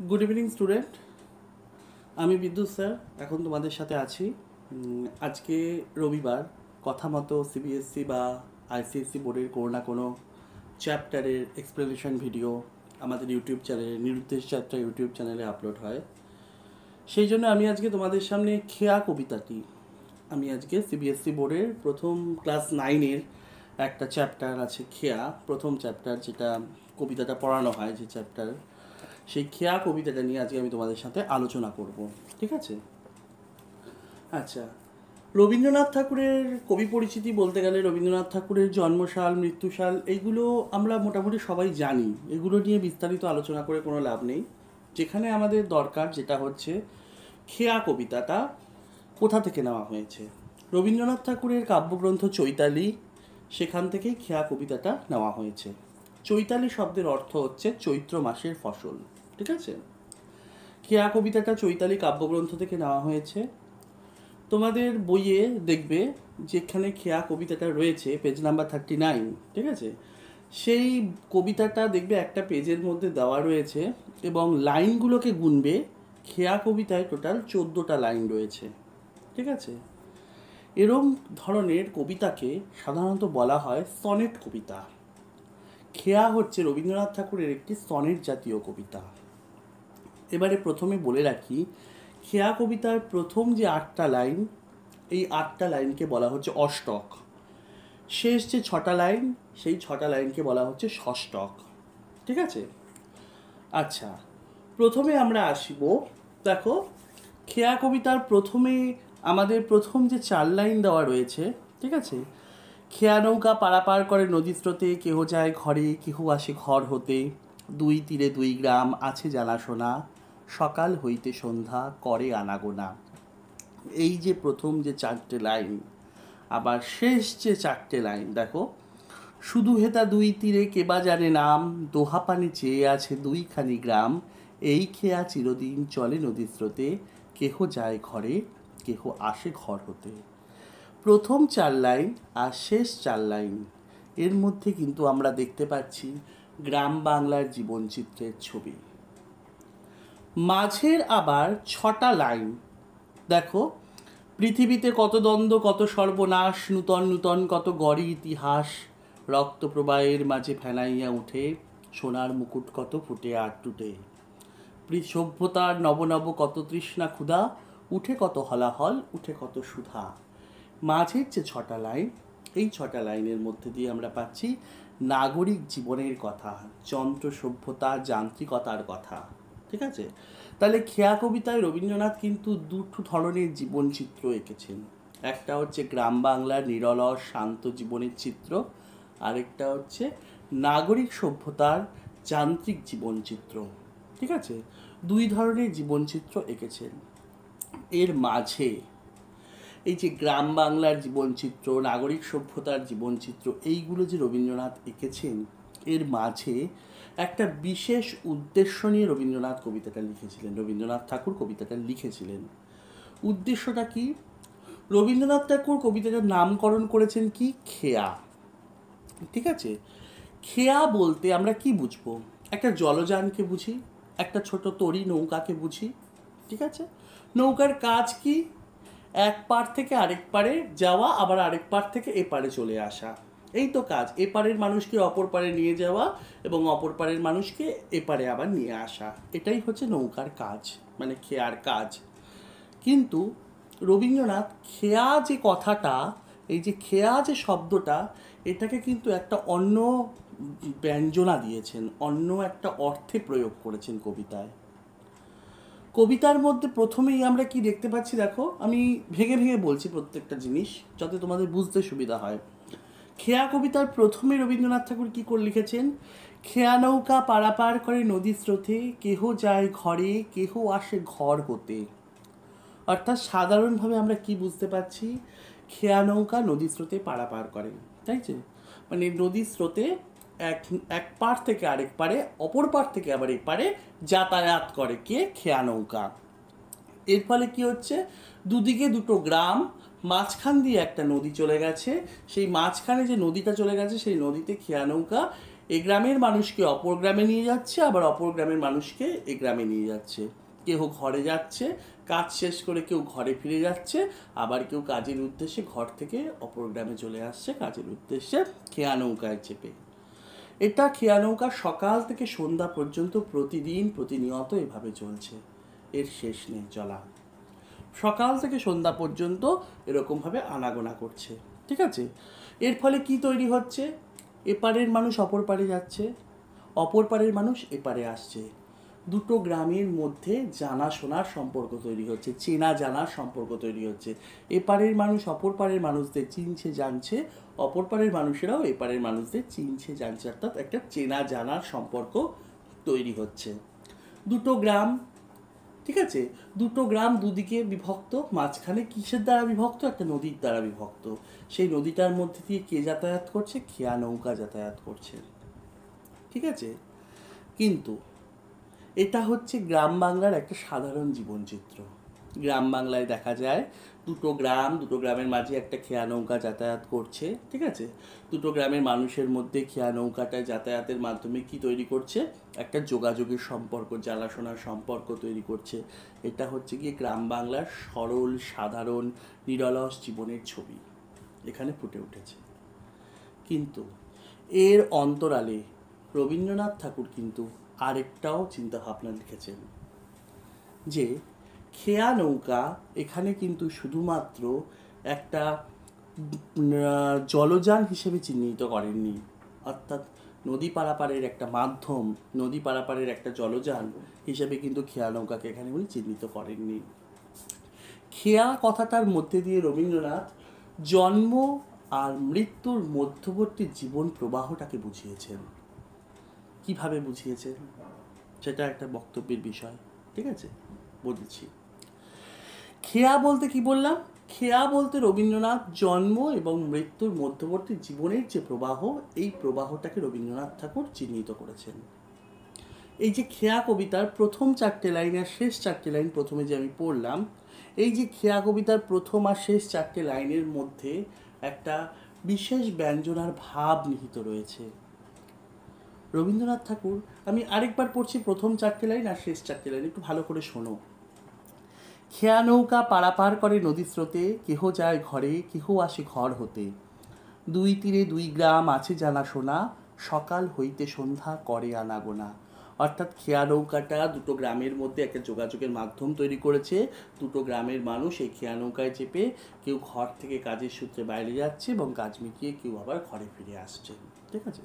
Good evening student, আমি বিদ্যুৎ sir এখন তোমাদের সাথে আছি। আজকে রবিবার, কথা মতো সিবিএসসি বা আইসিএসসি বোর্ডের কোনো না কোনো চ্যাপ্টারের এক্সপ্লেনেশন ভিডিও আমাদের ইউটিউব চ্যানেলে নিরুদ্দেশ যাত্রা ইউটিউব চ্যানেলে আপলোড হয়। সেই জন্য আমি আজকে তোমাদের সামনে খেয়া কবিতাটি, আমি আজকে সিবিএসসি বোর্ডের প্রথম ক্লাস 9-এর একটা চ্যাপ্টার আছে খেয়া, প্রথম চ্যাপ্টার যেটা কবিতাটা পড়ানো হয় যে চ্যাপ্টার, সেই খেয়া কবিতাটা নিয়ে আজকে আমি তোমাদের সাথে আলোচনা করব। ঠিক আছে? আচ্ছা, রবীন্দ্রনাথ ঠাকুরের কবি পরিচিতি বলতে গেলে রবীন্দ্রনাথ ঠাকুরের জন্মসাল, মৃত্যুসাল এইগুলো আমরা মোটামুটি সবাই জানি, এগুলো নিয়ে বিস্তারিত আলোচনা করে কোনো লাভ নেই। যেখানে আমাদের দরকার যেটা হচ্ছে খেয়া কবিতাটা কোথা থেকে নেওয়া হয়েছে। রবীন্দ্রনাথ ঠাকুরের কাব্যগ্রন্থ চৈতালি, সেখান থেকেই খেয়া কবিতাটা নেওয়া হয়েছে। চৈতালি শব্দের অর্থ হচ্ছে চৈত্র মাসের ফসল। ঠিক আছে? খেয়া কবিতাটা চৈতালি কাব্যগ্রন্থ থেকে নেওয়া হয়েছে। তোমাদের বইয়ে দেখবে যেখানে খেয়া কবিতাটা রয়েছে পেজ নাম্বার 39, ঠিক আছে, সেই কবিতাটা দেখবে একটা পেজের মধ্যে দেওয়া রয়েছে এবং লাইনগুলোকে গুনবে। খেয়া কবিতায় টোটাল 14টা লাইন রয়েছে। ঠিক আছে? এরম ধরনের কবিতাকে সাধারণত বলা হয় সনেট কবিতা। খেয়া হচ্ছে রবীন্দ্রনাথ ঠাকুরের একটি সনেট জাতীয় কবিতা। এবারে প্রথমে বলে রাখি, খেয়া কবিতার প্রথম যে 8টা লাইন, এই 8টা লাইনকে বলা হচ্ছে অষ্টক। শেষ যে 6টা লাইন, সেই 6টা লাইনকে বলা হচ্ছে ষষ্ঠক। ঠিক আছে? আচ্ছা, প্রথমে আমরা আসব, দেখো খেয়া কবিতার প্রথমে আমাদের প্রথম যে 4 লাইন দেওয়া রয়েছে, ঠিক আছে, খেয়া নৌকা পারাপার করে নদী স্রোতে, কেহ যায় ঘরে কেহ আসে ঘর হতে, দুই তীরে দুই গ্রাম আছে জানাশোনা, সকাল হইতে সন্ধ্যা করে আনাগোনা। এই যে প্রথম যে 4টে লাইন, আবার শেষ যে 4টে লাইন দেখো, শুধু হেতা দুই তীরে কেবা জানে নাম, দোহা পানি চেয়ে আছে দুইখানি গ্রাম, এই খেয়া চিরদিন চলে নদী স্রোতে, কেহ যায় ঘরে কেহ আসে ঘর হতে। প্রথম 4 লাইন আর শেষ 4 লাইন, এর মধ্যে কিন্তু আমরা দেখতে পাচ্ছি গ্রাম বাংলার জীবনচিত্রের ছবি। মাঝের আবার 6টা লাইন দেখো, পৃথিবীতে কত দ্বন্দ্ব কত সর্বনাশ, নূতন নূতন কত গড়ি ইতিহাস, রক্ত প্রবাহের মাঝে ফেনাইয়া উঠে, সোনার মুকুট কত ফুটে আর টুটে, সভ্যতার নবনব কত তৃষ্ণা ক্ষুধা, উঠে কত হলাহল উঠে কত সুধা। মাঝের যে 6টা লাইন, এই 6টা লাইনের মধ্যে দিয়ে আমরা পাচ্ছি নাগরিক জীবনের কথা, যন্ত্র সভ্যতা যান্ত্রিকতার কথা। ঠিক আছে? তাহলে খেয়া কবিতায় রবীন্দ্রনাথ কিন্তু দুটো ধরনের জীবনচিত্র এঁকেছেন। একটা হচ্ছে গ্রাম বাংলার নিরলস শান্ত জীবনের চিত্র, আরেকটা হচ্ছে নাগরিক সভ্যতার যান্ত্রিক জীবনচিত্র। ঠিক আছে? দুই ধরনের জীবনচিত্র এঁকেছেন। এর মাঝে এই যে গ্রাম বাংলার জীবনচিত্র, নাগরিক সভ্যতার জীবনচিত্র, এইগুলো যে রবীন্দ্রনাথ এঁকেছেন, এর মাঝে একটা বিশেষ উদ্দেশ্য নিয়ে রবীন্দ্রনাথ কবিতাটা লিখেছিলেন, রবীন্দ্রনাথ ঠাকুর কবিতাটা লিখেছিলেন। উদ্দেশ্যটা কি? রবীন্দ্রনাথ ঠাকুর কবিতাটার নামকরণ করেছেন কি? খেয়া। ঠিক আছে? খেয়া বলতে আমরা কি বুঝবো? একটা জলযানকে বুঝি, একটা ছোট তরী নৌকাকে বুঝি। ঠিক আছে? নৌকার কাজ কি? এক পার থেকে আরেক পারে যাওয়া, আবার আরেক পার থেকে এপারে চলে আসা, এই তো কাজ। এপারের মানুষকে অপর পারে নিয়ে যাওয়া এবং অপর পারের মানুষকে এপারে আবার নিয়ে আসা, এটাই হচ্ছে নৌকার কাজ, মানে খেয়ার কাজ। কিন্তু রবীন্দ্রনাথ খেয়া যে কথাটা, এই যে খেয়া যে শব্দটা, এটাকে কিন্তু একটা অন্য ব্যঞ্জনা দিয়েছেন, অন্য একটা অর্থে প্রয়োগ করেছেন কবিতায়। কবিতার মধ্যে প্রথমেই আমরা কি দেখতে পাচ্ছি দেখো, আমি ভেঙে ভেঙে বলছি প্রত্যেকটা জিনিস যাতে তোমাদের বুঝতে সুবিধা হয়। খেয়া কবিতার প্রথমে রবীন্দ্রনাথ ঠাকুর কী করে লিখেছেন? খেয়া নৌকা পারাপার করে নদী স্রোতে, কেহ যায় ঘরে কেহ আসে ঘর হতে। অর্থাৎ সাধারণভাবে আমরা কি বুঝতে পারছি? খেয়া নৌকা নদী স্রোতে পারাপার করে, তাই যে, মানে নদী স্রোতে এক এক পার থেকে আরেক পারে, অপর পার থেকে আবার এপারে যাতায়াত করে কে? খেয়া নৌকা। এর ফলে কি হচ্ছে? দুদিকে দুটো গ্রাম, মাঝখান দিয়ে একটা নদী চলে গেছে, সেই মাঝখানে যে নদীটা চলে গেছে সেই নদীতে খেয়া নৌকা এই গ্রামের মানুষকে অপর গ্রামে নিয়ে যাচ্ছে, আবার অপর গ্রামের মানুষকে এই গ্রামে নিয়ে যাচ্ছে। কেউ ঘরে যাচ্ছে, কাজ শেষ করে কেউ ঘরে ফিরে যাচ্ছে, আবার কেউ কাজের উদ্দেশ্যে ঘর থেকে অপর গ্রামে চলে আসছে কাজের উদ্দেশ্যে খেয়া নৌকায় চেপে। এটা খেয়া নৌকা সকাল থেকে সন্ধ্যা পর্যন্ত প্রতিদিন প্রতিনিয়ত এভাবে চলছে, এর শেষ নেই চলা। সকাল থেকে সন্ধ্যা পর্যন্ত এরকমভাবে আনাগোনা করছে, ঠিক আছে। এর ফলে কি তৈরি হচ্ছে? এপারের মানুষ অপর পারে যাচ্ছে, অপর পারের মানুষ এপারে আসছে। দুটো গ্রামের মধ্যে জানাশোনার সম্পর্ক তৈরি হচ্ছে, চেনা জানার সম্পর্ক তৈরি হচ্ছে। এপারের মানুষ অপর পারের মানুষদের চিনছে জানছে, অপর পারের মানুষেরাও এপারের মানুষদের চিনছে জানছে, অর্থাৎ একটা চেনা জানার সম্পর্ক তৈরি হচ্ছে। দুটো গ্রাম, ঠিক আছে, দুটো গ্রাম দুদিকে বিভক্ত, মাঝখানে কিসের দ্বারা বিভক্ত? একটা নদীর দ্বারা বিভক্ত। সেই নদীটার মধ্যে দিয়ে কে যাতায়াত করছে? খেয়া নৌকা যাতায়াত করছে, ঠিক আছে। কিন্তু এটা হচ্ছে গ্রাম বাংলার একটা সাধারণ জীবনচিত্র। গ্রাম বাংলায় দেখা যায় দুটো গ্রামের মাঝে একটা খেয়া নৌকা যাতায়াত করছে, ঠিক আছে। দুটো গ্রামের মানুষের মধ্যে খেয়া নৌকাটায় যাতায়াতের মাধ্যমে কি তৈরি করছে? একটা যোগাযোগের সম্পর্ক, জানাশোনার সম্পর্ক তৈরি করছে। এটা হচ্ছে গিয়ে গ্রাম বাংলার সরল সাধারণ নিরলস জীবনের ছবি এখানে ফুটে উঠেছে। কিন্তু এর অন্তরালে রবীন্দ্রনাথ ঠাকুর কিন্তু আরেকটাও চিন্তাভাবনা লিখেছেন, যে খেয়া নৌকা এখানে কিন্তু শুধুমাত্র একটা জলযান হিসেবে চিহ্নিত করেননি, অর্থাৎ নদী পারাপারের একটা মাধ্যম, নদী পারাপারের একটা জলযান হিসেবে কিন্তু খেয়া নৌকাকে এখানে উনি চিহ্নিত করেননি। খেয়া কথাটার মধ্যে দিয়ে রবীন্দ্রনাথ জন্ম আর মৃত্যুর মধ্যবর্তী জীবন প্রবাহটাকে বুঝিয়েছেন। কিভাবে বুঝিয়েছেন সেটা একটা বক্তব্যের বিষয়, ঠিক আছে, বলছি। খেয়া বলতে কি বললাম? খেয়া বলতে রবীন্দ্রনাথ জন্ম এবং মৃত্যুর মধ্যবর্তী জীবনের যে প্রবাহ, এই প্রবাহটাকে রবীন্দ্রনাথ ঠাকুর চিহ্নিত করেছেন। এই যে খেয়া কবিতার প্রথম 4টে লাইন আর শেষ 4টে লাইন প্রথমে যে আমি পড়লাম, এই যে খেয়া কবিতার প্রথম আর শেষ 4টে লাইনের মধ্যে একটা বিশেষ ব্যঞ্জনার ভাব নিহিত রয়েছে। রবীন্দ্রনাথ ঠাকুর, আমি আরেকবার পড়ছি প্রথম 4টে লাইন আর শেষ 4টে লাইন, একটু ভালো করে শোনো। খেয়া নৌকা পারাপার করে নদী স্রোতে, কেহ যায় ঘরে কেহ আসে ঘর হতে, দুই তীরে দুই গ্রাম আছে জানাশোনা, সকাল হইতে সন্ধ্যা করে আনাগোনা। অর্থাৎ খেয়া নৌকাটা দুটো গ্রামের মধ্যে একটা যোগাযোগের মাধ্যম তৈরি করেছে। দুটো গ্রামের মানুষ এই খেয়া নৌকায় চেপে কেউ ঘর থেকে কাজের সূত্রে বাইরে যাচ্ছে এবং কাজ মিটিয়ে কেউ আবার ঘরে ফিরে আসছে, ঠিক আছে।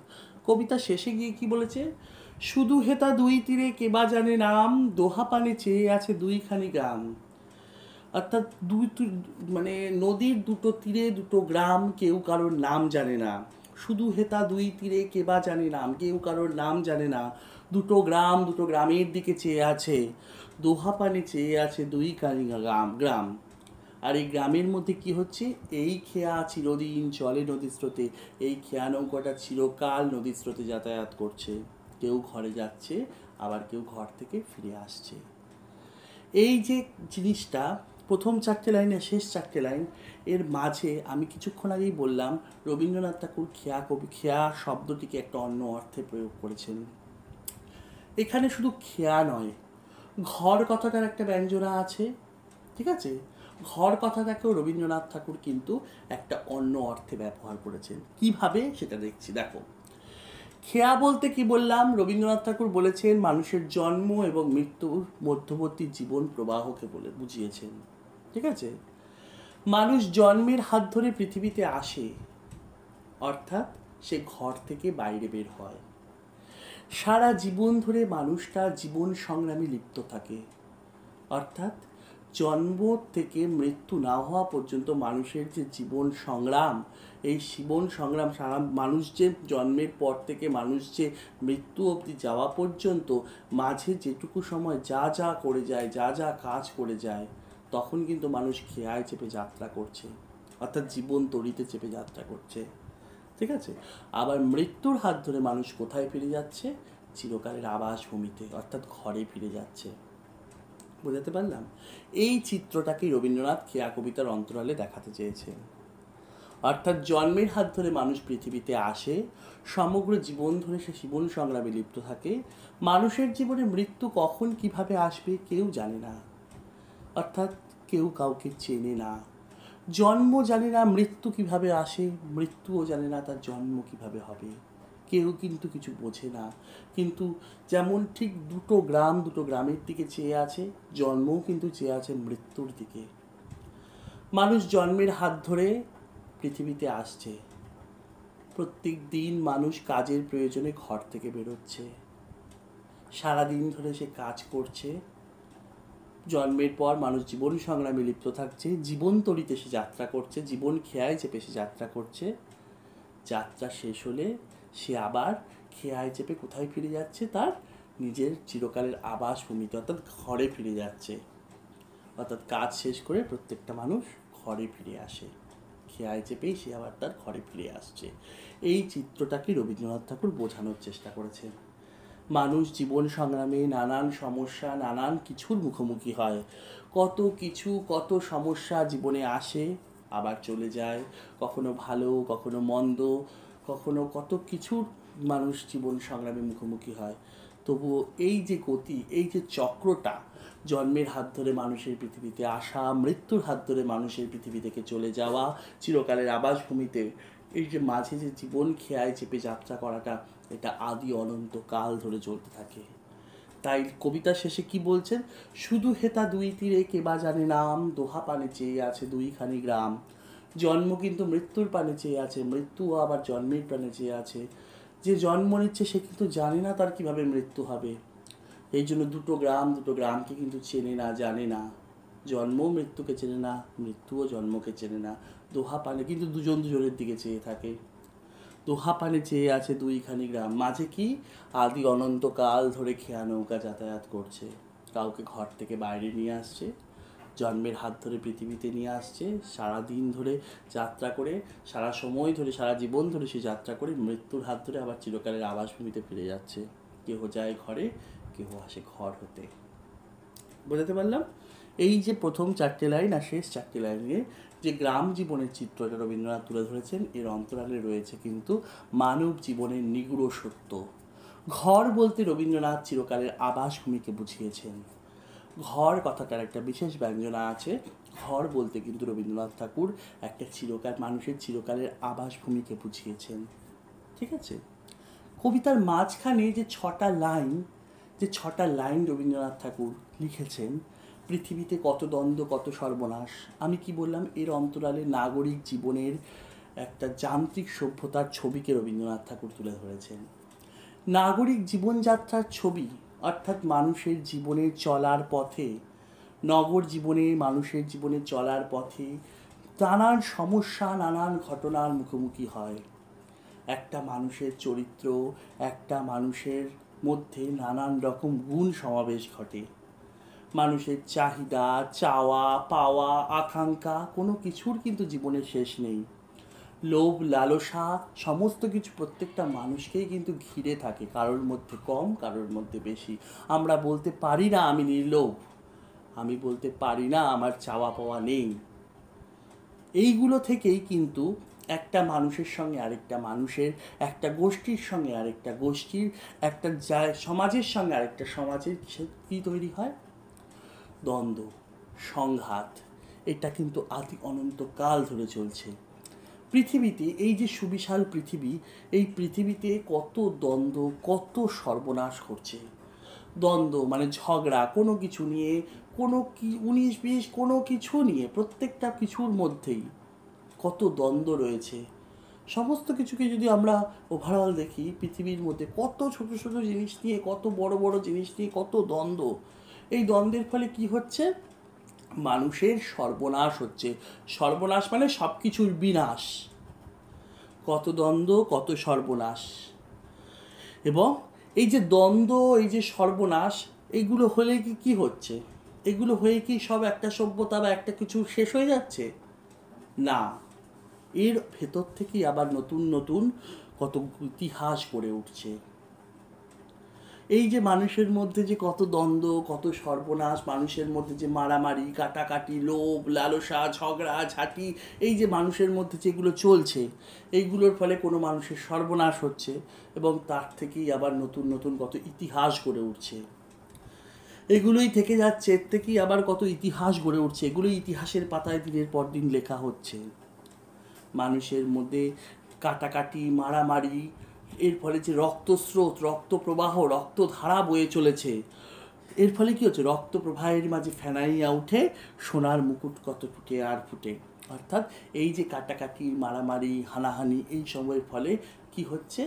কবিতা শেষে গিয়ে কি বলেছে? শুধু হেতা দুই তীরে কেবা জানে নাম, দোহা পানে চেয়ে আছে দুইখানি গ্রাম। অর্থাৎ মানে নদীর দুটো তীরে দুটো গ্রাম, কেউ কারোর নাম জানে না। শুধু হেতা দুই তীরে কেবা জানে নাম, কেউ কারোর নাম জানে না। দুটো গ্রামের দিকে চেয়ে আছে, দোহা পানে চেয়ে আছে দুইখানি গ্রাম। আর এই গ্রামের মধ্যে কি হচ্ছে? এই খেয়া চিরদিন চলে নদী স্রোতে, এই খেয়া নৌকাটা চিরকাল নদী স্রোতে যাতায়াত করছে। কেউ ঘরে যাচ্ছে, আবার কেউ ঘর থেকে ফিরে আসছে। এই যে জিনিসটা প্রথম 4টে লাইন আর শেষ 4টে লাইন, এর মাঝে আমি কিছুক্ষণ আগেই বললাম রবীন্দ্রনাথ ঠাকুর খেয়া শব্দটিকে একটা অন্য অর্থে প্রয়োগ করেছেন। এখানে শুধু খেয়া নয়, ঘর কথাটার একটা ব্যঞ্জনা আছে, ঠিক আছে। ঘর কথাটাকেও রবীন্দ্রনাথ ঠাকুর কিন্তু একটা অন্য অর্থে ব্যবহার করেছেন। কিভাবে সেটা দেখছি, দেখো। খেয়া বলতে কি বললাম? রবীন্দ্রনাথ ঠাকুর বলেছেন মানুষের জন্ম এবং মৃত্যুর মধ্যবর্তী জীবন প্রবাহকে বলে বুঝিয়েছেন, ঠিক আছে। মানুষ জন্মের হাত ধরে পৃথিবীতে আসে, অর্থাৎ সে ঘর থেকে বাইরে বের হয়। সারা জীবন ধরে মানুষটা জীবন সংগ্রামে লিপ্ত থাকে, অর্থাৎ জন্ম থেকে মৃত্যু না হওয়া পর্যন্ত মানুষের যে জীবন সংগ্রাম, এই জীবন সংগ্রাম সারা মানুষ যে জন্মের পর থেকে মানুষ যে মৃত্যু অবধি যাওয়া পর্যন্ত মাঝে যেটুকু সময় যা যা করে যায়, যা যা কাজ করে যায়, তখন কিন্তু মানুষ খেয়ায় চেপে যাত্রা করছে, অর্থাৎ জীবন তড়িতে চেপে যাত্রা করছে, ঠিক আছে। আবার মৃত্যুর হাত ধরে মানুষ কোথায় ফিরে যাচ্ছে? চিরকালের আবাস ভূমিতে, অর্থাৎ ঘরে ফিরে যাচ্ছে। বোঝাতে পারলাম? এই চিত্রটাকেই রবীন্দ্রনাথ খেয়া কবিতার অন্তরালে দেখাতে চেয়েছেন। অর্থাৎ জন্মের হাত ধরে মানুষ পৃথিবীতে আসে, সমগ্র জীবন ধরে সে জীবন সংগ্রামে লিপ্ত থাকে। মানুষের জীবনে মৃত্যু কখন কিভাবে আসবে কেউ জানে না, অর্থাৎ কেউ কাউকে চেনে না। জন্ম জানে না মৃত্যু কিভাবে আসে, মৃত্যুও জানে না তার জন্ম কিভাবে হবে, কেউ কিন্তু কিছু বোঝে না। কিন্তু যেমন ঠিক দুটো গ্রামের দিকে চেয়ে আছে, জন্মও কিন্তু চেয়ে আছে মৃত্যুর দিকে। মানুষ জন্মের হাত ধরে পৃথিবীতে আসছে, প্রত্যেক দিন মানুষ কাজের প্রয়োজনে ঘর থেকে বেরোচ্ছে, সারাদিন ধরে সে কাজ করছে। জন্মের পর মানুষ জীবন সংগ্রামে লিপ্ত থাকছে, জীবন তরিতে সে যাত্রা করছে, জীবন খেয়ায় চেপে সে যাত্রা করছে। যাত্রা শেষ হলে সে আবার খেয়ায় চেপে কোথায় ফিরে যাচ্ছে, তার নিজের চিরকালের আবাসভূমিতে, অর্থাৎ ঘরে ফিরে যাচ্ছে। অর্থাৎ কাজ শেষ করে প্রত্যেকটা মানুষ ঘরে ফিরে আসে, খেয়ায় চেপেই সে আবার তার ঘরে ফিরে আসছে। এই চিত্রটাকে রবীন্দ্রনাথ ঠাকুর বোঝানোর চেষ্টা করেছেন। মানুষ জীবন সংগ্রামে নানান সমস্যা, নানান কিছুর মুখোমুখি হয়। কত কিছু, কত সমস্যা জীবনে আসে আবার চলে যায়, কখনো ভালো, কখনো মন্দ, কখনো কত কিছুর মানুষ জীবন সংগ্রামে মুখোমুখি হয়। তবুও এই যে গতি, এই যে চক্রটা, জন্মের হাত ধরে মানুষের পৃথিবীতে আসা, মৃত্যুর হাত ধরে মানুষের পৃথিবী থেকে চলে যাওয়া, চিরকালের আবাসভূমিতে এই যে মাঝে যে জীবন খেয়ায় চেপে যাত্রা করাটা, এটা আদি অনন্ত কাল ধরে চলতে থাকে। তাই কবিতার শেষে কি বলছেন, শুধু হেতা দুই তীরে কেবা জানে নাম, দোহা পানে চেয়ে আছে দুইখানি গ্রাম। জন্ম কিন্তু মৃত্যুর পানে চেয়ে আছে, মৃত্যুও আবার জন্মের প্রাণে চেয়ে আছে। যে জন্ম নিচ্ছে সে কিন্তু জানে না তার কিভাবে মৃত্যু হবে। এই জন্য দুটো গ্রামকে কিন্তু চেনে না, জানে না। জন্ম মৃত্যুকে চেনে না, মৃত্যুও জন্মকে চেনে না। দোহা পানে কিন্তু দুজনের দিকে চেয়ে থাকে। দোহা পানে চেয়ে আছে দুইখানি গ্রাম, মাঝে কি আদি অনন্তকাল ধরে খেয়া নৌকা যাতায়াত করছে, কাউকে ঘর থেকে বাইরে নিয়ে আসছে, জন্মের হাত ধরে পৃথিবীতে নিয়ে আসছে, সারা দিন ধরে যাত্রা করে, সারা সময় ধরে, সারা জীবন ধরে সে যাত্রা করে মৃত্যুর হাত ধরে আবার চিরকালের আবাসভূমিতে ফিরে যাচ্ছে। কেহ যায় ঘরে, কেহ আসে ঘর হতে। বোঝাতে পারলাম? এই যে প্রথম চারটে লাইন আর শেষ চারটে লাইনে যে গ্রাম জীবনের চিত্রটা রবীন্দ্রনাথ তুলে ধরেছেন, এর অন্তরালে রয়েছে কিন্তু মানব জীবনের নিগুড় সত্য। ঘর বলতে রবীন্দ্রনাথ চিরকালের আবাসভূমিকে বুঝিয়েছেন। ঘর কথাটার একটা বিশেষ ব্যঞ্জনা আছে। ঘর বলতে কিন্তু রবীন্দ্রনাথ ঠাকুর একটা মানুষের চিরকালের আবাসভূমিকে বুঝিয়েছেন। ঠিক আছে? কবিতার মাঝখানে যে ছটা লাইন রবীন্দ্রনাথ ঠাকুর লিখেছেন, পৃথিবীতে কত দ্বন্দ্ব, কত সর্বনাশ। আমি কি বললাম, এর অন্তরালে নাগরিক জীবনের একটা যান্ত্রিক সভ্যতার ছবিকে রবীন্দ্রনাথ ঠাকুর তুলে ধরেছেন। নাগরিক জীবনযাত্রার ছবি, অর্থাৎ মানুষের জীবনের চলার পথে, নগর জীবনে মানুষের জীবনে চলার পথে নানান সমস্যা, নানান ঘটনার মুখোমুখি হয়। একটা মানুষের চরিত্র, একটা মানুষের মধ্যে নানান রকম গুণ সমাবেশ ঘটে। মানুষের চাহিদা, চাওয়া পাওয়া, আকাঙ্ক্ষা, কোনো কিছুর কিন্তু জীবনের শেষ নেই। লোভ, লালসা, সমস্ত কিছু প্রত্যেকটা মানুষকেই কিন্তু ঘিরে থাকে, কারোর মধ্যে কম, কারোর মধ্যে বেশি। আমরা বলতে পারি না আমি নির্লোভ, আমি বলতে পারি না আমার চাওয়া পাওয়া নেই। এইগুলো থেকেই কিন্তু একটা মানুষের সঙ্গে আরেকটা মানুষের, একটা গোষ্ঠীর সঙ্গে আরেকটা গোষ্ঠীর, একটা সমাজের সঙ্গে আরেকটা সমাজের কী তৈরি হয়? দ্বন্দ্ব, সংঘাত। এটা কিন্তু আদি অনন্তকাল ধরে চলছে। পৃথিবীতে এই যে সুবিশাল পৃথিবী, এই পৃথিবীতে কত দ্বন্দ্ব, কত সর্বনাশ করছে। দ্বন্দ্ব মানে ঝগড়া, কোনো কিছু নিয়ে, কোনো কি 19-20 কোনো কিছু নিয়ে, প্রত্যেকটা কিছুর মধ্যেই কত দ্বন্দ্ব রয়েছে। সমস্ত কিছুকে যদি আমরা ওভারঅল দেখি, পৃথিবীর মধ্যে কত ছোট ছোট জিনিস নিয়ে, কত বড় বড় জিনিস নিয়ে কত দ্বন্দ্ব। এই দ্বন্দ্বের ফলে কি হচ্ছে? মানুষের সর্বনাশ হচ্ছে। সর্বনাশ মানে সব কিছুর বিনাশ। কত দ্বন্দ্ব, কত সর্বনাশ। এবং এই যে দ্বন্দ্ব, এই যে সর্বনাশ, এইগুলো হলে কি হচ্ছে? এগুলো হয়ে কি সব একটা সভ্যতা বা একটা কিছু শেষ হয়ে যাচ্ছে? না, এর ভেতর থেকেই আবার নতুন নতুন কত ইতিহাস গড়ে উঠছে। এই যে মানুষের মধ্যে যে কত দ্বন্দ্ব, কত সর্বনাশ, মানুষের মধ্যে যে মারামারি, কাটাকাটি, লোভ, লালসা, ঝগড়া ঝাঁটি, এই যে মানুষের মধ্যে যেগুলো চলছে, এইগুলোর ফলে কোনো মানুষের সর্বনাশ হচ্ছে এবং তার থেকেই আবার নতুন নতুন কত ইতিহাস গড়ে উঠছে। এগুলোই থেকে যাচ্ছে, এর থেকেই আবার কত ইতিহাস গড়ে উঠছে, এগুলোই ইতিহাসের পাতায় দিনের পর দিন লেখা হচ্ছে। মানুষের মধ্যে কাটাকাটি, মারামারি, এর ফলে যে রক্তস্রোত, রক্তপ্রবাহ, রক্তধারা বয়ে চলেছে, এর ফলে কি হচ্ছে, রক্ত প্রবাহের মাঝে ফেনাইয়া উঠে সোনার মুকুট কত ফুটে আর ফুটে। অর্থাৎ এই যে কাটাকাটি, মারামারি, হানাহানি, এই সময়ের ফলে কি হচ্ছে,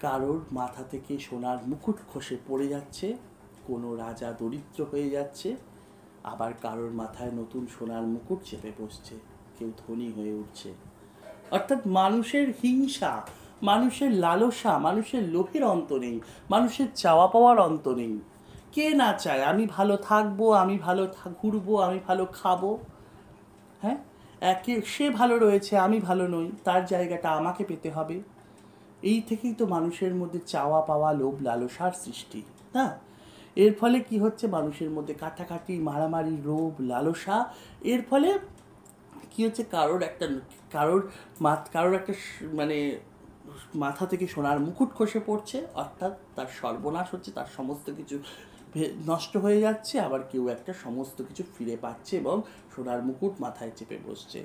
কারোর মাথা থেকে সোনার মুকুট খসে পড়ে যাচ্ছে, কোনো রাজা দরিদ্র হয়ে যাচ্ছে, আবার কারোর মাথায় নতুন সোনার মুকুট চেপে বসছে, কেউ ধনী হয়ে উঠছে। অর্থাৎ মানুষের হিংসা, মানুষের লালসা, মানুষের লোভের অন্ত নেই, মানুষের চাওয়া পাওয়ার অন্ত নেই। কে না চায় আমি ভালো থাকবো, আমি ভালো ঘুরবো, আমি ভালো খাবো, হ্যাঁ, একে সে ভালো রয়েছে, আমি ভালো নই, তার জায়গাটা আমাকে পেতে হবে। এই থেকেই তো মানুষের মধ্যে চাওয়া পাওয়া, লোভ লালসার সৃষ্টি, না? এর ফলে কি হচ্ছে, মানুষের মধ্যে কাটাকাটি, মারামারি, লোভ লালসা, এর ফলে কি হচ্ছে, কারোর একটা মানে মাথা থেকে সোনার মুকুট খসে পড়ছে, অর্থাৎ তার সর্বনাশ হচ্ছে, তার সমস্ত কিছু নষ্ট হয়ে যাচ্ছে, আবার কেউ একটা সমস্ত কিছু ফিরে পাচ্ছে এবং সোনার মুকুট মাথায় চেপে বসছে।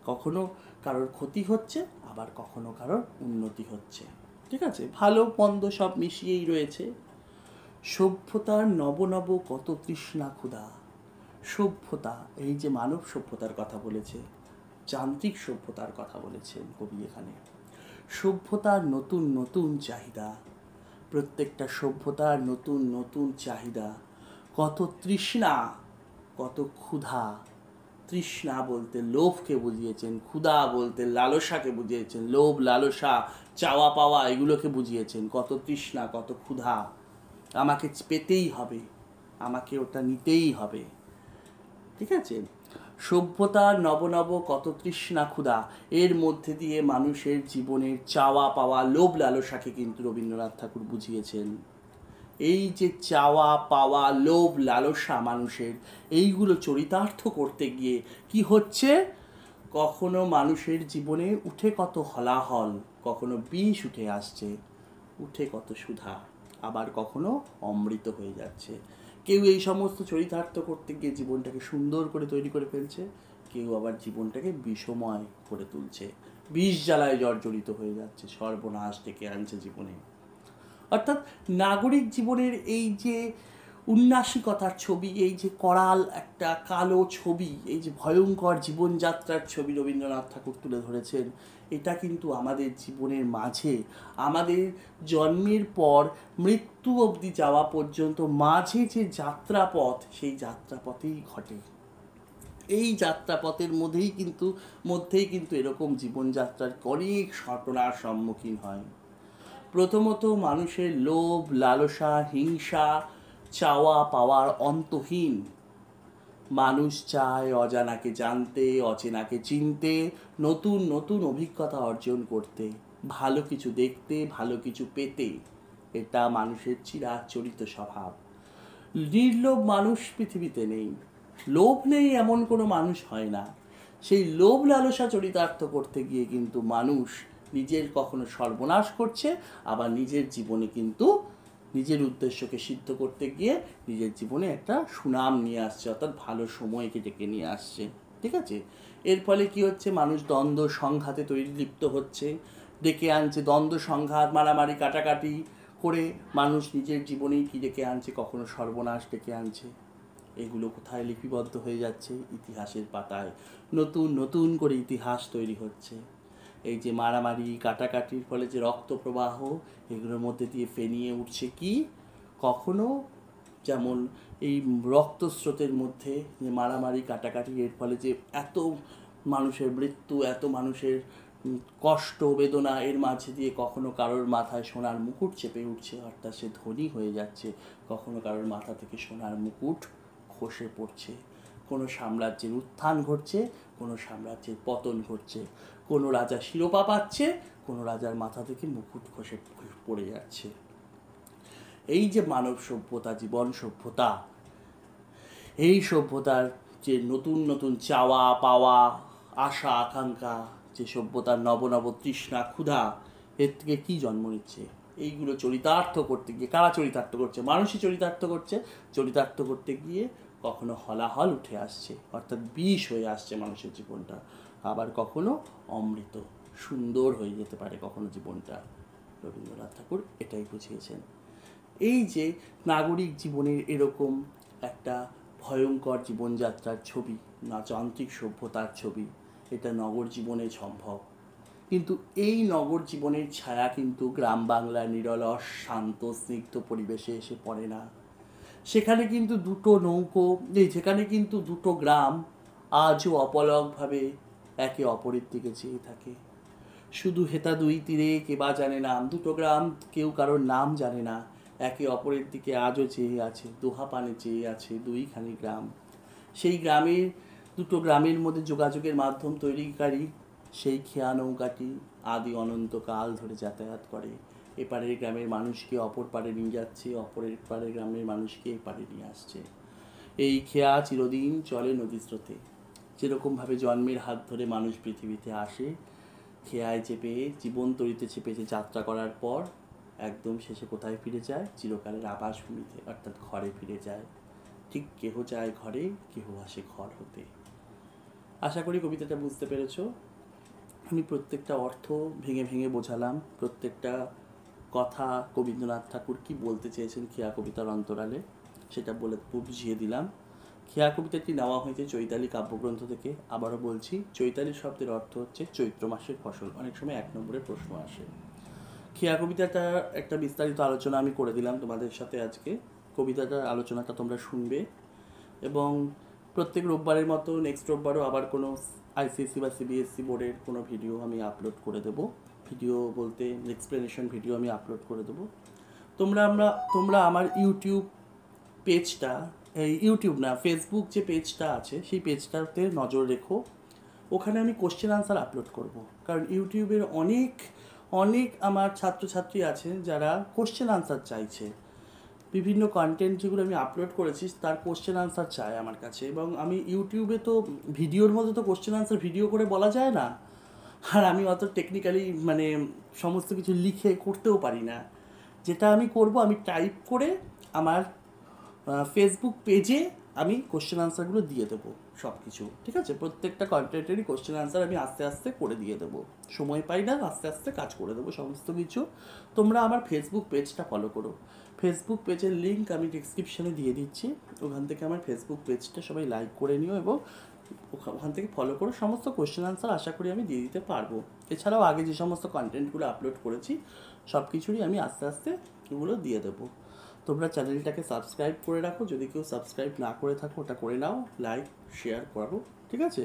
কখনো কারোর ক্ষতি হচ্ছে, আবার কখনো কারোর উন্নতি হচ্ছে। ঠিক আছে, ভালো মন্দ সব মিশিয়েই রয়েছে। সভ্যতার নব নব কত তৃষ্ণা ক্ষুধা। সভ্যতা, এই যে মানব সভ্যতার কথা বলেছে, যান্ত্রিক সভ্যতার কথা বলেছেন কবি এখানে। সভ্যতার নতুন নতুন চাহিদা, প্রত্যেকটা সভ্যতার নতুন নতুন চাহিদা, কত তৃষ্ণা, কত ক্ষুধা। তৃষ্ণা বলতে লোভকে বুঝিয়েছেন, ক্ষুধা বলতে লালসাকে বুঝিয়েছেন, লোভ লালসা চাওয়া পাওয়া এগুলোকে বুঝিয়েছেন। কত তৃষ্ণা, কত ক্ষুধা, আমাকে পেতেই হবে, আমাকে ওটা নিতেই হবে। ঠিক আছে, সভ্যতার নবনব কত তৃষ্ণা ক্ষুধা, এর মধ্যে দিয়ে মানুষের জীবনের চাওয়া পাওয়া, লোভ লালসাকে কিন্তু রবীন্দ্রনাথ ঠাকুর বুঝিয়েছেন। এই যে চাওয়া পাওয়া, লোভ লালসা মানুষের, এইগুলো চরিতার্থ করতে গিয়ে কি হচ্ছে, কখনো মানুষের জীবনে উঠে কত হলাহল, কখনো বিষ উঠে আসছে, উঠে কত সুধা, আবার কখনো অমৃত হয়ে যাচ্ছে। কেউ এই সমস্ত চরিতার্থ করতে গিয়ে জীবনটাকে সুন্দর করে তৈরি করে ফেলছে, কেউ আবার জীবনটাকে বিষময় করে তুলছে, বিষ জ্বালায় জর্জরিত হয়ে যাচ্ছে, সর্বনাশ ডেকে আনছে জীবনে। অর্থাৎ নাগরিক জীবনের এই যে উন্নাসিকতার ছবি, এই যে করাল একটা কালো ছবি, এই যে ভয়ঙ্কর জীবনযাত্রার ছবি রবীন্দ্রনাথ ঠাকুর তুলে ধরেছেন, এটা কিন্তু আমাদের জীবনের মাঝে, আমাদের জন্মের পর মৃত্যু অবধি যাওয়া পর্যন্ত মাঝে যে যাত্রাপথ, সেই যাত্রাপথেই ঘটে। এই যাত্রাপথের মধ্যেই কিন্তু এরকম জীবনযাত্রার অনেক ঘটনার সম্মুখীন হয়। প্রথমত মানুষের লোভ লালসা, হিংসা, চাওয়া পাওয়ার অন্তহীন। মানুষ চায় অজানাকে জানতে, অচেনাকে চিনতে, নতুন নতুন অভিজ্ঞতা অর্জন করতে, ভালো কিছু দেখতে, ভালো কিছু পেতে। এটা মানুষের চিরাচরিত স্বভাব। নির্লোভ মানুষ পৃথিবীতে নেই, লোভ নেই এমন কোনো মানুষ হয় না। সেই লোভ লালসা চরিতার্থ করতে গিয়ে কিন্তু মানুষ নিজের কখনো সর্বনাশ করছে, আবার নিজের জীবনে কিন্তু নিজের উদ্দেশ্যকে সিদ্ধ করতে গিয়ে নিজের জীবনে একটা সুনাম নিয়ে আসছে, অর্থাৎ ভালো সময়কে ডেকে নিয়ে আসছে। ঠিক আছে, এর ফলে কি হচ্ছে, মানুষ দ্বন্দ্ব সংঘাতে লিপ্ত হচ্ছে, ডেকে আনছে দ্বন্দ্ব সংঘাত, মারামারি কাটাকাটি করে মানুষ নিজের জীবনেই কি ডেকে আনছে, কখনো সর্বনাশ ডেকে আনছে। এগুলো কোথায় লিপিবদ্ধ হয়ে যাচ্ছে, ইতিহাসের পাতায় নতুন নতুন করে ইতিহাস তৈরি হচ্ছে। এই যে মারামারি কাটাকাটির ফলে যে রক্ত প্রবাহ, এগুলোর মধ্যে দিয়ে ফেনিয়ে উঠছে কি, কখনো যেমন এই রক্তস্রোতের মধ্যে যে মারামারি কাটাকাটি, এর ফলে যে এত মানুষের মৃত্যু, এত মানুষের কষ্ট বেদনা, এর মাঝে দিয়ে কখনো কারোর মাথায় সোনার মুকুট চেপে উঠছে, অর্থাৎ সে ধনী হয়ে যাচ্ছে, কখনো কারোর মাথা থেকে সোনার মুকুট খসে পড়ছে। কোনো সাম্রাজ্যের উত্থান ঘটছে, কোনো সাম্রাজ্যের পতন ঘটছে, কোনো রাজা শিরোপা পাচ্ছে, কোনো রাজার মাথা থেকে মুকুট খসে পড়ে যাচ্ছে। এই যে মানব সভ্যতা, জীবন সভ্যতা, এই সভ্যতার যে নতুন নতুন চাওয়া পাওয়া, আশা আকাঙ্ক্ষা, যে সভ্যতার নব নব তৃষ্ণা ক্ষুধা, এর থেকে কী জন্ম নিচ্ছে? এইগুলো চরিতার্থ করতে গিয়ে কারা চরিতার্থ করছে? মানুষই চরিতার্থ করছে। চরিতার্থ করতে গিয়ে কখনো হলাহল উঠে আসছে, অর্থাৎ বিষ হয়ে আসছে মানুষের জীবনটা, আবার কখনো অমৃত সুন্দর হয়ে যেতে পারে কখনো জীবনটা। রবীন্দ্রনাথ ঠাকুর এটাই বুঝিয়েছেন। এই যে নাগরিক জীবনের এরকম একটা ভয়ঙ্কর জীবনযাত্রার ছবি, না যান্ত্রিক সভ্যতার ছবি, এটা নগর জীবনে সম্ভব। কিন্তু এই নগর জীবনের ছায়া কিন্তু গ্রাম বাংলার নিরলস শান্ত স্নিগ্ধ পরিবেশে এসে পড়ে না। সেখানে কিন্তু দুটো নৌকো, যেখানে কিন্তু দুটো গ্রাম আজও অপলকভাবে একে অপরের দিকে চেয়ে থাকে। শুধু হেতা দুই তীরে কে বা জানে নাম, দুটো গ্রাম কেউ কারোর নাম জানে না, একে অপরের দিকে আজও চেয়ে আছে, দোহা পানে চেয়ে আছে দুইখানি গ্রাম। সেই গ্রামের দুটো গ্রামের মধ্যে যোগাযোগের মাধ্যম তৈরিকারী সেই খেয়া নৌকাটি আদি অনন্তকাল ধরে যাতায়াত করে। এপারের গ্রামের মানুষকে অপর পারে নিয়ে যাচ্ছে, অপরের পারের গ্রামের মানুষকে এপারে নিয়ে আসছে। এই খেয়া চিরদিন চলে নদী স্রোতে। যেরকমভাবে জন্মের হাত ধরে মানুষ পৃথিবীতে আসে, খেয়ায় চেপে জীবন তরিতে চেপে যাত্রা করার পর একদম শেষে কোথায় ফিরে যায়? চিরকালের আবাসভূমিতে, অর্থাৎ ঘরে ফিরে যায়। ঠিক কেহ যায় ঘরে, কেহ আসে ঘর হতে। আশা করি কবিতাটা বুঝতে পেরেছ। আমি প্রত্যেকটা অর্থ ভেঙে ভেঙে বোঝালাম, প্রত্যেকটা কথা রবীন্দ্রনাথ ঠাকুর কি বলতে চেয়েছেন খেয়া কবিতার অন্তরালে সেটা বলে বুঝিয়ে দিলাম। খেয়া কবিতাটি নেওয়া হয়েছে চৈতালি কাব্যগ্রন্থ থেকে। আবারও বলছি, চৈতালি শব্দের অর্থ হচ্ছে চৈত্র মাসের ফসল। অনেক সময় 1 নম্বরের প্রশ্ন আসে। খেয়া কবিতাটা একটা বিস্তারিত আলোচনা আমি করে দিলাম তোমাদের সাথে আজকে। কবিতাটার আলোচনাটা তোমরা শুনবে, এবং প্রত্যেক রোববারের মতো নেক্সট রোববারও আবার কোনো আইসিএসসি বা সিবিএসসি বোর্ডের কোনো ভিডিও আমি আপলোড করে দেবো। ভিডিও বলতে এক্সপ্লেনেশন ভিডিও আমি আপলোড করে দেবো। তোমরা আমার ইউটিউব পেজটা, এই ইউটিউব না, ফেসবুক যে পেজটা আছে সেই পেজটাতে নজর রেখো। ওখানে আমি কোশ্চেন আনসার আপলোড করব, কারণ ইউটিউবের অনেক আমার ছাত্রছাত্রী আছেন যারা কোশ্চেন আনসার চাইছে। বিভিন্ন কন্টেন্ট যেগুলো আমি আপলোড করেছি তার কোশ্চেন আনসার চায় আমার কাছে, এবং আমি ইউটিউবে তো ভিডিওর মধ্যে তো কোশ্চেন আনসার ভিডিও করে বলা যায় না, আর আমি অত টেকনিক্যালি মানে সমস্ত কিছু লিখে করতেও পারি না। যেটা আমি করব, আমি টাইপ করে আমার ফেসবুক পেজে আমি কোশ্চেন আনসারগুলো দিয়ে দেবো সব কিছু, ঠিক আছে? প্রত্যেকটা কন্টেন্টেরই কোশ্চেন আনসার আমি আস্তে আস্তে করে দিয়ে দেবো। সময় পাই না, আস্তে আস্তে কাজ করে দেবো সমস্ত কিছু। তোমরা আমার ফেসবুক পেজটা ফলো করো। ফেসবুক পেজের লিঙ্ক আমি ডিসক্রিপশানে দিয়ে দিচ্ছি। ওখান থেকে আমার ফেসবুক পেজটা সবাই লাইক করে নিও, এবং ওখান থেকে ফলো করো। সমস্ত কোশ্চেন আনসার আশা করি আমি দিয়ে দিতে পারবো। এছাড়াও আগে যে সমস্ত কন্টেন্টগুলো আপলোড করেছি সব কিছুরই আমি আস্তে আস্তে এগুলো দিয়ে দেবো। তোমরা চ্যানেলটাকে সাবস্ক্রাইব করে রাখো, যদি কেউ সাবস্ক্রাইব না করে থাকো ওটা করে নাও, লাইক শেয়ার করো, ঠিক আছে?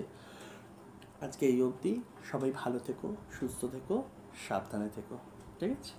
আজকে এই অবধি। সবাই ভালো থেকো, সুস্থ থেকো, সাবধানে থেকো, ঠিক আছে?